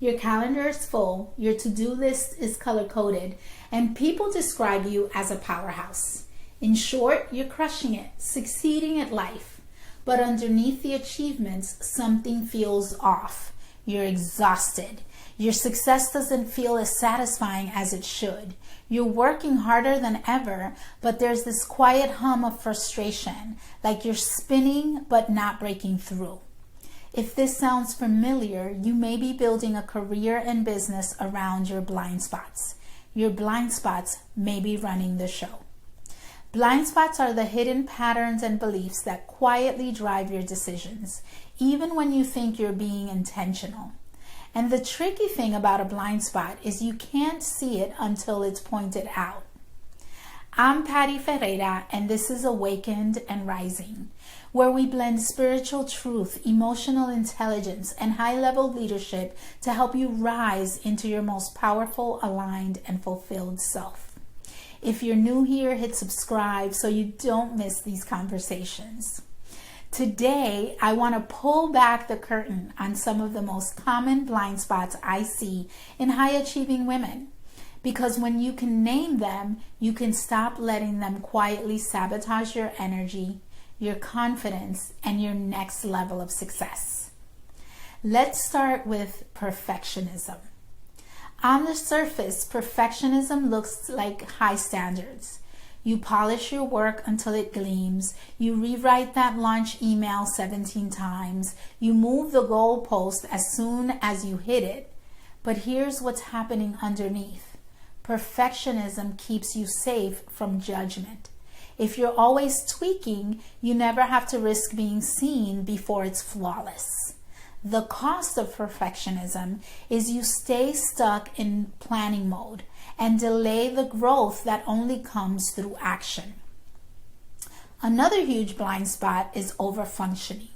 Your calendar is full, your to-do list is color-coded, and people describe you as a powerhouse. In short, you're crushing it, succeeding at life. But underneath the achievements, something feels off. You're exhausted. Your success doesn't feel as satisfying as it should. You're working harder than ever, but there's this quiet hum of frustration, like you're spinning but not breaking through. If this sounds familiar, you may be building a career and business around your blind spots. Your blind spots may be running the show. Blind spots are the hidden patterns and beliefs that quietly drive your decisions, even when you think you're being intentional. And the tricky thing about a blind spot is you can't see it until it's pointed out. I'm Ferreira, and this is Awakened and Rising, where we blend spiritual truth, emotional intelligence, and high-level leadership to help you rise into your most powerful, aligned, and fulfilled self. If you're new here, hit subscribe so you don't miss these conversations. Today, I want to pull back the curtain on some of the most common blind spots I see in high-achieving women. Because when you can name them, you can stop letting them quietly sabotage your energy, your confidence, and your next level of success. Let's start with perfectionism. On the surface, perfectionism looks like high standards. You polish your work until it gleams. You rewrite that launch email 17 times. You move the goalpost as soon as you hit it. But here's what's happening underneath. Perfectionism keeps you safe from judgment. If you're always tweaking, you never have to risk being seen before it's flawless. The cost of perfectionism is you stay stuck in planning mode and delay the growth that only comes through action. Another huge blind spot is overfunctioning.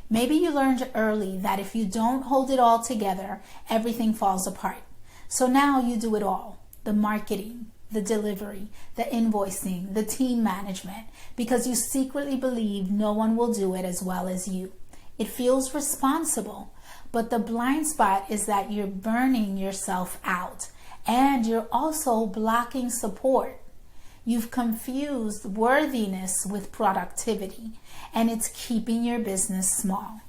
Maybe you learned early that if you don't hold it all together, everything falls apart. So now you do it all. The marketing, the delivery, the invoicing, the team management, because you secretly believe no one will do it as well as you. It feels responsible, but the blind spot is that you're burning yourself out and you're also blocking support. You've confused worthiness with productivity, and it's keeping your business small.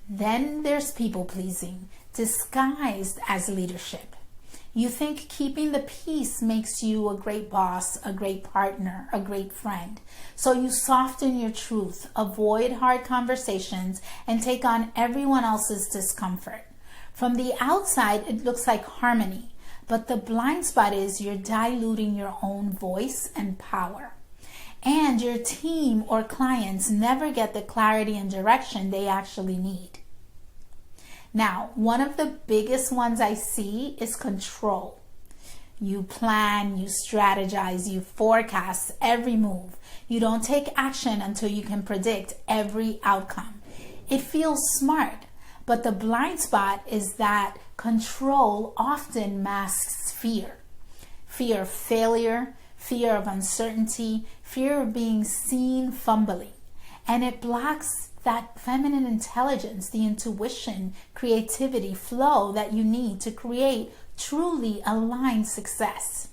Then there's people pleasing, disguised as leadership. You think keeping the peace makes you a great boss, a great partner, a great friend. So you soften your truth, avoid hard conversations, and take on everyone else's discomfort. From the outside, it looks like harmony, but the blind spot is you're diluting your own voice and power. And your team or clients never get the clarity and direction they actually need. Now, one of the biggest ones I see is control. You plan, you strategize, you forecast every move. You don't take action until you can predict every outcome. It feels smart, but the blind spot is that control often masks fear. Fear of failure, fear of uncertainty, fear of being seen fumbling. And it blocks that feminine intelligence, the intuition, creativity, flow that you need to create truly aligned success.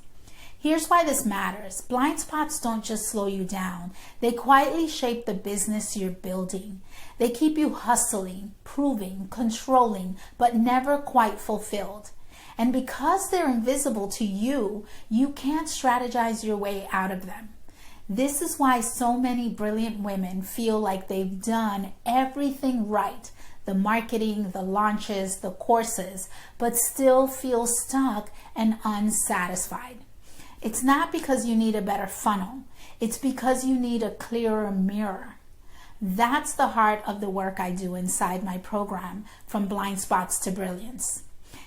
Here's why this matters. Blind spots don't just slow you down. They quietly shape the business you're building. They keep you hustling, proving, controlling, but never quite fulfilled. And because they're invisible to you, you can't strategize your way out of them. This is why so many brilliant women feel like they've done everything right, the marketing, the launches, the courses, but still feel stuck and unsatisfied. It's not because you need a better funnel. It's because you need a clearer mirror. That's the heart of the work I do inside my program, From Blind Spots to Brilliance.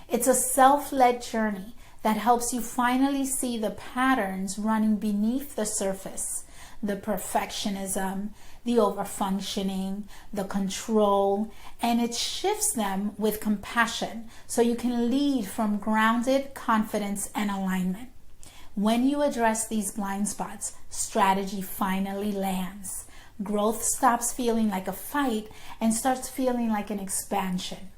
It's a self-led journey that helps you finally see the patterns running beneath the surface, the perfectionism, the overfunctioning, the control, and it shifts them with compassion so you can lead from grounded confidence and alignment. When you address these blind spots, strategy finally lands. Growth stops feeling like a fight and starts feeling like an expansion.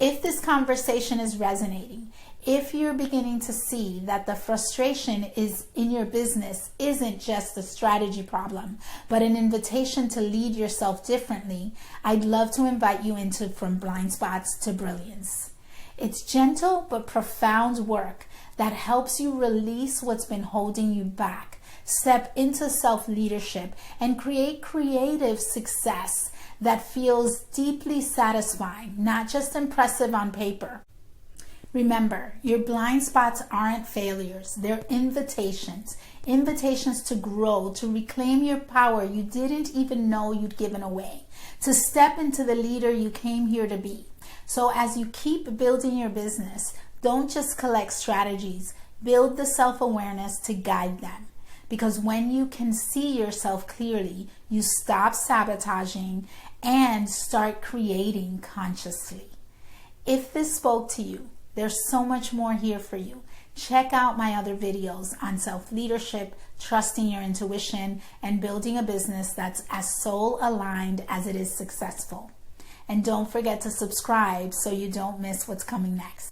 If this conversation is resonating, if you're beginning to see that the frustration is in your business isn't just a strategy problem, but an invitation to lead yourself differently, I'd love to invite you into From Blind Spots to Brilliance. It's gentle but profound work that helps you release what's been holding you back, step into self-leadership, and create creative success that feels deeply satisfying, not just impressive on paper. Remember, your blind spots aren't failures. They're invitations to grow, to reclaim your power you didn't even know you'd given away, to step into the leader you came here to be. So as you keep building your business, don't just collect strategies, build the self-awareness to guide them. Because when you can see yourself clearly, you stop sabotaging and start creating consciously. If this spoke to you, there's so much more here for you. Check out my other videos on self-leadership, trusting your intuition, and building a business that's as soul-aligned as it is successful. And don't forget to subscribe so you don't miss what's coming next.